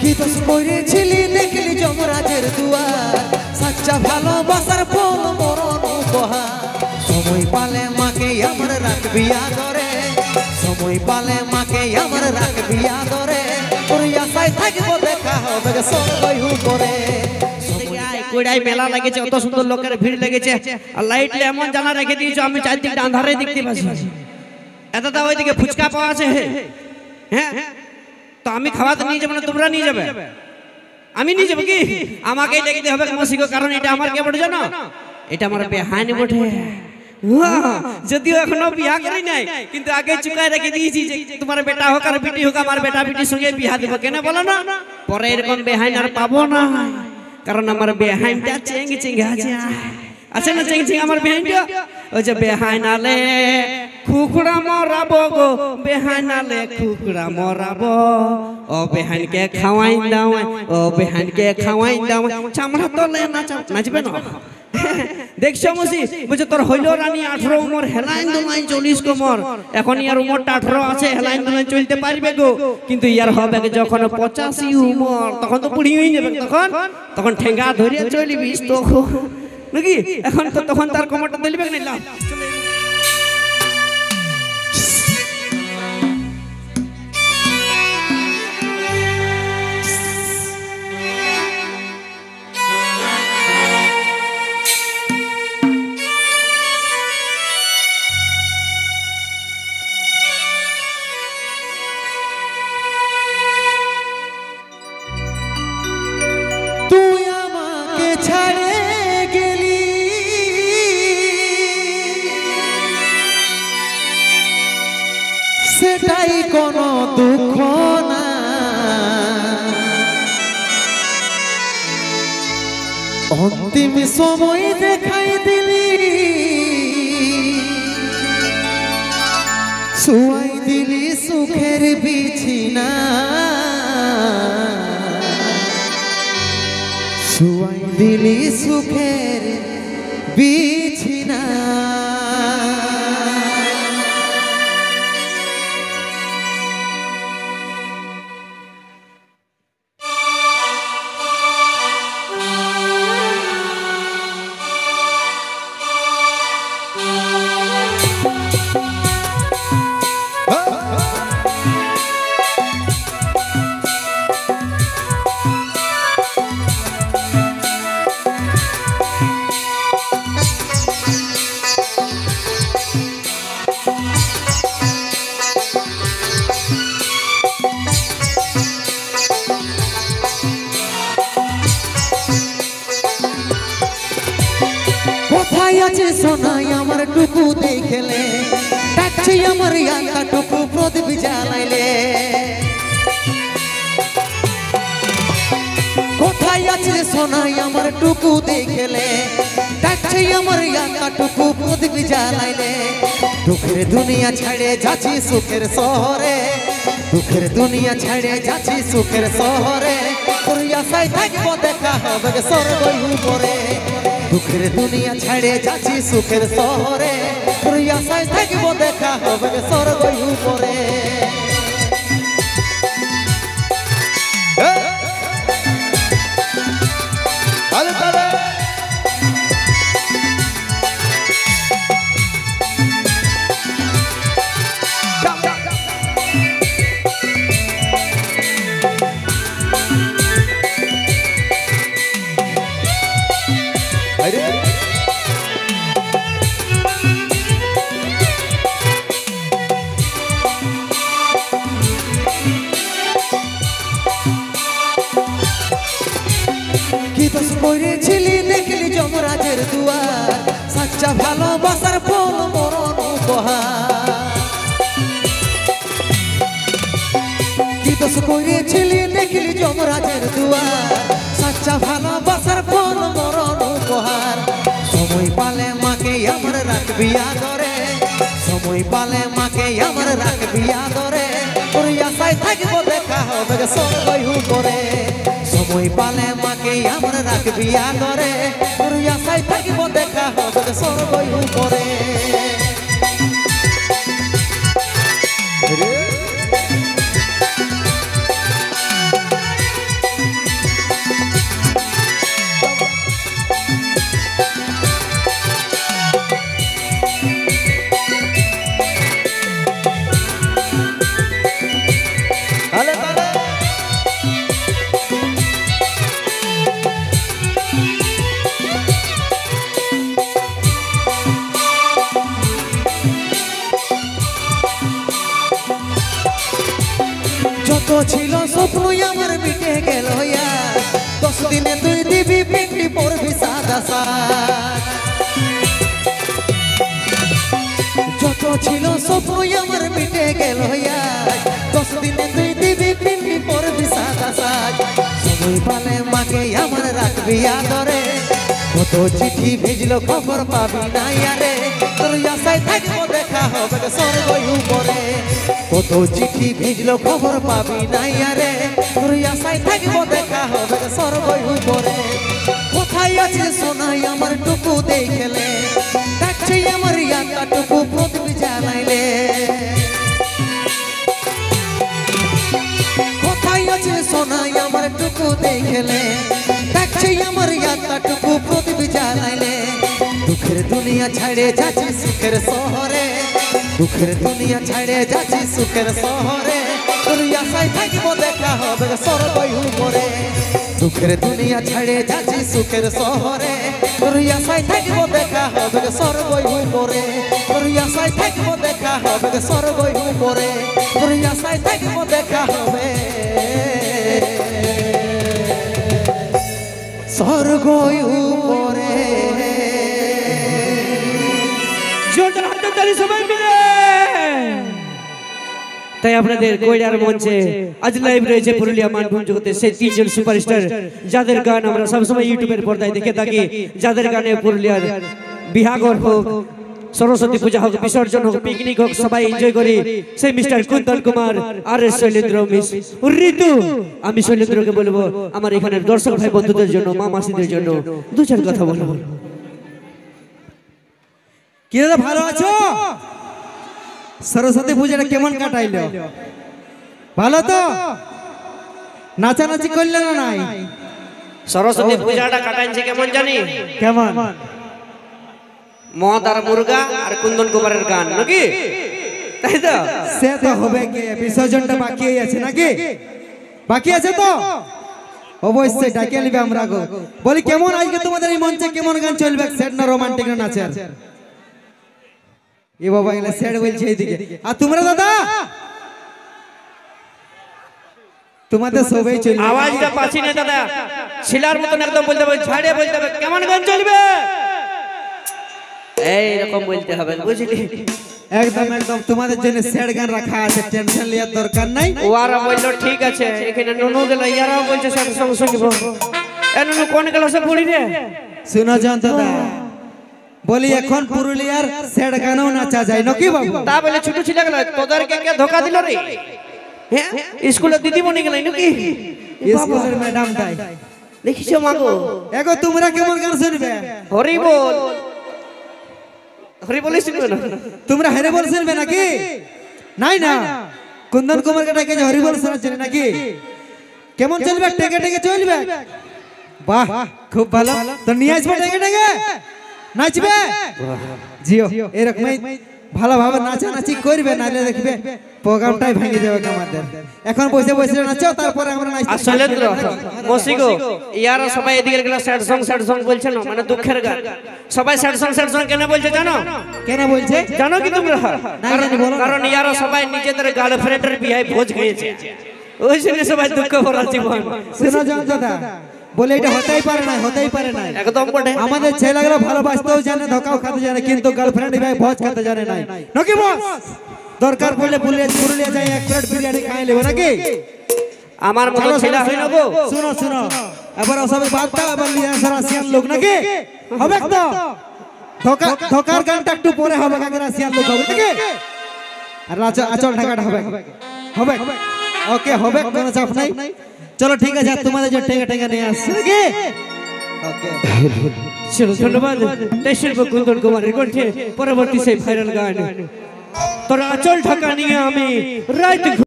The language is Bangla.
কি দোষ করেছিলি দেখলি যমরাজের দুয়ার, সাচ্চা ভালোবাসার ফল মরণ উপহার। সময় পালে মাকে আমার রাখবি আদরে, সময় পালে মাকে আমার রাখবি আদরে, তোর আশায় থাকবো দেখা হবে সর্বই উপরে। কোড়াই মেলা লেগেছে, অত সুন্দর লোকের ভিড় লেগেছে, আর লাইট এমন জানা রেখে দিয়েছো আমি চারদিকটা আন্ধারে দেখতে পাচ্ছি। এতটা ওইদিকে ফুচকা পাওয়া আছে, হ্যাঁ তো আমি খাওয়াতে নিয়ে যাবো না, তোমরা নিয়ে যাবে? আমি নিয়ে যাবো কি? আমাকেই দেখতে হবে মসিকো, কারণ এটা আমার কে বটে জানো? এটা আমার বেহান বটে। যদিও এখনো বিয়া করি নাই, কিন্তু আগে চুকায় রেখে দিয়েছি যে তোমার বেটা হোক আর বেটি হোক, আমার বেটা বেটির সঙ্গে বিয়া দেবো। কেন বলো না? পরে এরকম বেহান আর পাবো না, কারণ আমার বেহাইনটা চেঙ্গ চেঙ্গ আছে। আছে না চেঙ্গ চেঙ্গ আমার বেহাইনটা? ওই যে বেহাইনালে খুকড়া মরাবো গো, বেহাইনালে খুকড়া মরাবো, ও বেহাইনকে খাওয়াই দাও, ও বেহাইনকে খাওয়াই দাও, চামড়া তোলে নাচবে না। দেখছো মসি, বুঝছো তোর হইল রানী 18 উমর, হেলাইন দুলাইন 40 কোমর, এখন ইয়ার উমরটা 18 আছে, হেলাইন দুলাইন চলতে পারবে গো। কিন্তু ইয়ার হবে যখন 85 উমর, তখন তো বুড়ি হয়ে যাবে, তখন ঠেঙ্গা ধরে চলবি তো নাকি? এখন তো তখন তার কোমরটা দিলবে না। সেটাই কোনো দুঃখ না, অন্তিম সময় দেখাই দিলি, শুয়াই দিলি সুখের বিছিনা, শুয়াই দিলি সুখের বিছিনা। আছে সোনাই আমার টুকু দেখলে, ডাকছে আমার ইয়াকা টুকু প্রদীপ জ্বালাইলে। কোথায় আছে সোনাই আমার টুকু দেখলে, ডাকছে আমার ইয়াকা টুকু প্রদীপ জ্বালাইলে। দুঃখের দুনিয়া ছেড়ে যাচ্ছি সুখের শহরে, দুঃখের দুনিয়া ছেড়ে যাচ্ছি সুখের শহরে, তোর আশায় থাকবো দেখা হবে স্বর্গই উপরে। দুঃখের দুনিয়া ছেড়ে যাচ্ছি সুখের শহরে, তোর আশায় থাকবো দেখা হবে স্বর্গই উপরে। কি দোষ করেছিলি দেখলি যমরাজের দুয়ার, সাচ্চা ভালোবাসার ফল মরণ উপহার। কি দোষ করেছিলি দেখলি যমরাজের দুয়ার, সাচ্চা ভালোবাসার ফল মরণ উপহার। সময় পালে মাকে আমার রাখবি আদরে, সময় পালে মাকে আমার রাখবি আদরে, তোর আশায় থাকবো দেখা হবে সর্বই উপরে। সময় পালে মাকে আমার রাখবি আদরে, তোর আশায় থাকবো দেখা হবে সর্বই উপরে। স্বপ্ন আমার মিটে গেল 10 দিনে তুই দিবি পিকনি পড়বি সাদা সাজ যত ছিল স্বপ্ন আমার মিটে গেল 10 দিনে তুই দিবি পিকনি পড়বি সাদা সাজ সময় পালে মাকে আমার রাখবি আদরে কত চিঠি ভেজলো খবর পাবি না আরে তোর আশায় থাকবো দেখা হবে স্বর্গ উপরে কত চিঠি ভেজলো খবর পাবি না আরে তোর আশায় থাকবো দেখা হবে স্বর্গ উপরে কোথায় আছে সোনাই আমার টুকু দেখলে ডাকছে আমার ইয়াটা টুকু প্রদীপ জ্বালাইলে কোথায় আছে সোনাই আমার টুকু দেখলে ডাকছে আমার ইয়াটা টুকু প্রদীপ জ্বালাইলে দুঃখের দুনিয়া ছাড়ে যাচ্ছি সুখের শহরে দুঃখের দুনিয়া ছাড়ে যাচ্ছি সুখের শহরে তোর আশায় থাকবো দেখা হবে স্বর্গ উপরে দুঃখের দুনিয়া ছাড়ে যাচ্ছি সুখের শহরে তোর আশায় থাকবো দেখা হবে স্বর্গ উপরে তোর আশায় থাকবো দেখা হবে স্বর্গ উপরে তোর আশায় থাকবো দেখা হবে স্বর্গ উপরে জোরদার হাততালি সবাই মিলে। তাই আপনাদের কৈরার মঞ্চে আজ লাইভ রয়েছে পুরুলিয়া মানভূম জগতে সেই 3 জন সুপারস্টার যাদের গান আমরা সবসময় ইউটিউবের পর্দায় দেখে থাকি যাদের গানে পুরুলিয়ার বিহাগর হোক সরস্বতী পূজা হোক বিসর্জন হোক পিকনিক হোক সবাই এনজয় করি সেই মিস্টার কুন্দন কুমার আর এস শৈলেন্দ্র মিস ঋতু আমি শৈলেন্দ্রকে বলবো আমার এখানের দর্শক ভাই বন্ধুদের জন্য মা মাসিদের জন্য 2-4 কথা বলবো। কি দাদা ভালো আছো? সরস্বতী পূজাটা কেমন কাটাইলো? ভালো তো? নাচানাচি করলে না নাই? সরস্বতী পূজাটা কাটাইছে কেমন জানি? কেমন? মদ আর মুরগা আর কুন্দন কুমারের গান নাকি? তাই তো? সে তো হবে কি বিসর্জনটা বাকি আছে নাকি? বাকি আছে তো? অবশ্যই ডাকে নিবে আমরা গো। বলি কেমন আজকে তোমাদের এই মঞ্চে কেমন গান চলবে? সেট না রোমান্টিক না নাচের? এ বাবা এগুলা সেট বলছে এইদিকে। আর তোমরা দাদা? তোমাদের সবাই চলবে। আওয়াজটা পাচ্ছি না দাদা। শিলার মতন একদম বলতে হবে, ঝাড়ে বলতে হবে কেমন গান চলবে? এই রকম বলতে হবে বুঝলি? একদম একদম তোমাদের জন্য সেট গান রাখা আছে, টেনশন লিয়ার দরকার নাই। ওরা বললো ঠিক আছে, এখানে নুনু গেল ইয়ারাও বলছে সব সঙ্গে সঙ্গে এ নুনু কোন ক্লাসে পড়ি রে? শুনো জান দাদা, বলি এখন পুরুলিয়ার সেট গানও নাচা যায় নাকি বাবু? তা বলে ছোট ছিল গেল তোদেরকে কে ধোকা দিল রে? হ্যাঁ স্কুলে দিদিমণি গেল নাকি? স্কুলের ম্যাডাম তাই দেখিছো মাগো? এগো তোমরা কেমন গান শুনবে? হরি বল, হরি বলে শুনবে না? তোমরা হরি বল শুনবে নাকি? নাই না, কুন্দন কুমারকে ডাকে যে হরি বল শোনাচ্ছেন নাকি? কেমন চলবে? টেকে টেকে চলবে? বাহ খুব ভালো, তো নিয়ে আসবে টেকে টেকে নাচবে জিও। এরকমই ভালোভাবে নাচানাচি করবে, নাহলে দেখবে প্রোগ্রামটাই ভেঙে যাবে আমাদের। এখন বসে বসে নাচো, তারপরে আমরা নাচতে। আসলে তো মসিগো ইয়ারা সবাই এদিকে গেল স্যাড সং বলছে না, মানে দুঃখের গান। সবাই স্যাড সং কেন বলছে জানো? কেন বলছে জানো কি তোমরা? না জানি, বলো। কারণ ইয়ারা সবাই নিজেদের গার্লফ্রেন্ডের বিয়ে ভোজ খেয়েছে, ওই জন্য সবাই দুঃখ ভরা জীবন। শোনো জান দাদা, বলে এটা হতেই পারে না, হতেই পারে না। একদম বটে। আমাদের ছেলেগুলো ভালোবাসতেও জানে, ধোকাও খেতে জানে, কিন্তু গার্লফ্রেন্ড ভাই ভোজ খেতে জানে নাই নাকি বস? দরকার পড়লে পুরুলিয়া যাই এক প্লেট বিরিয়ানি খাই নেবো নাকি? আমার মতো ছেলে হয় না গো। শুনো শুনো, এবার সবাই বাদ দাও, এবার রাশিয়ান লোক নাকি হবে তো? ধোকার গানটা একটু পরে হবে, কাকে রাশিয়ান লোক হবে নাকি? আর আচল ঢাকাটা হবে হবে ওকে হবে, কোনো চাপ নাই। চলো ঠিক আছে, তোমাদের যে টেঙ্গা টেঙ্গা নিয়ে আসছে নাকি? ওকে চলো ধন্যবাদ। তাই শিল্প কুন্দন কুমারের কণ্ঠে পরবর্তী সেই ভাইরাল গান তোরা আচল ঢাকা নিয়ে আমি রাত